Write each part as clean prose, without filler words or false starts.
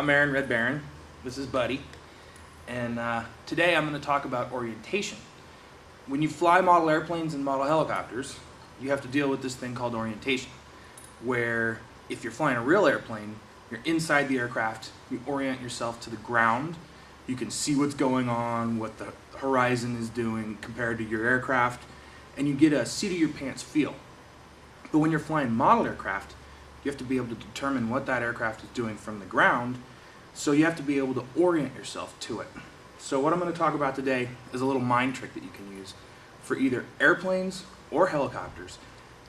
I'm Aaron Red Baron. This is Buddy. And today I'm going to talk about orientation. When you fly model airplanes and model helicopters, you have to deal with this thing called orientation, where if you're flying a real airplane, you're inside the aircraft, you orient yourself to the ground, you can see what's going on, what the horizon is doing compared to your aircraft, and you get a seat of your pants feel. But when you're flying model aircraft, you have to be able to determine what that aircraft is doing from the ground, so you have to be able to orient yourself to it. So what I'm going to talk about today is a little mind trick that you can use for either airplanes or helicopters.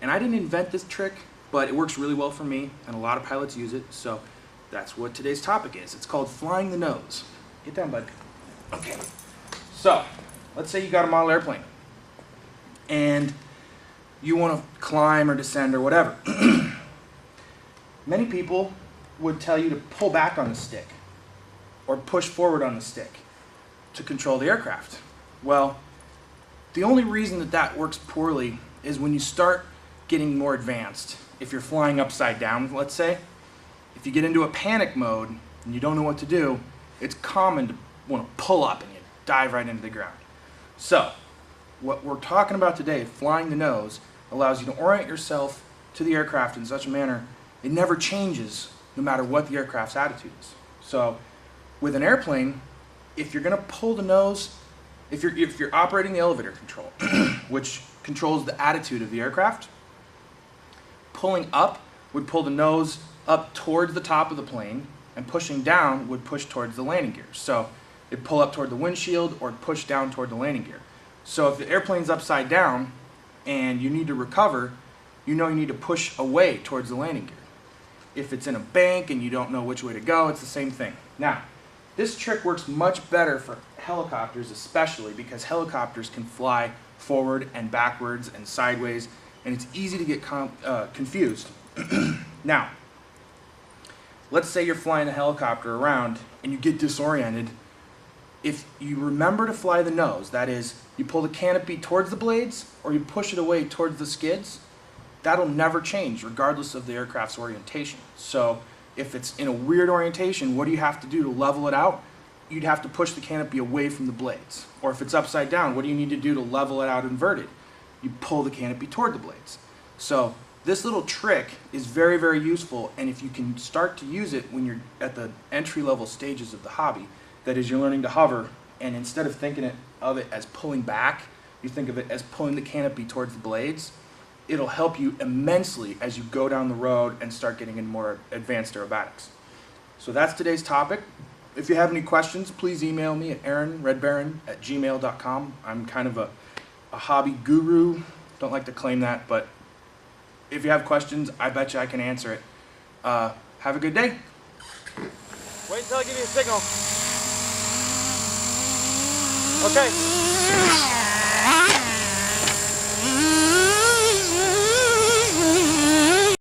And I didn't invent this trick, but it works really well for me, and a lot of pilots use it, so that's what today's topic is. It's called flying the nose. Get down, bud. Okay. So, let's say you got a model airplane, and you want to climb or descend or whatever. Many people would tell you to pull back on the stick or push forward on the stick to control the aircraft. Well, the only reason that that works poorly is when you start getting more advanced. If you're flying upside down, let's say, if you get into a panic mode and you don't know what to do, it's common to want to pull up and you dive right into the ground. So, what we're talking about today, flying the nose, allows you to orient yourself to the aircraft in such a manner it never changes no matter what the aircraft's attitude is. So, with an airplane, if you're going to pull the nose, if you're operating the elevator control, which controls the attitude of the aircraft, pulling up would pull the nose up towards the top of the plane, and pushing down would push towards the landing gear. So it'd pull up toward the windshield or push down toward the landing gear. So if the airplane's upside down and you need to recover, you know you need to push away towards the landing gear. If it's in a bank and you don't know which way to go, it's the same thing. Now, this trick works much better for helicopters especially because helicopters can fly forward and backwards and sideways, and it's easy to get confused. Now, let's say you're flying a helicopter around and you get disoriented. If you remember to fly the nose, that is, you pull the canopy towards the blades or you push it away towards the skids, that'll never change regardless of the aircraft's orientation. So if it's in a weird orientation, what do you have to do to level it out? You'd have to push the canopy away from the blades. Or if it's upside down, what do you need to do to level it out inverted? You pull the canopy toward the blades. So this little trick is very, very useful, and if you can start to use it when you're at the entry-level stages of the hobby, that is, you're learning to hover, and instead of thinking of it as pulling back, you think of it as pulling the canopy towards the blades, it'll help you immensely as you go down the road and start getting into more advanced aerobatics. So that's today's topic. If you have any questions, please email me at aaronredbaron@gmail.com. I'm kind of a hobby guru. Don't like to claim that, but if you have questions, I bet you I can answer it. Have a good day. Wait until I give you a signal. Okay.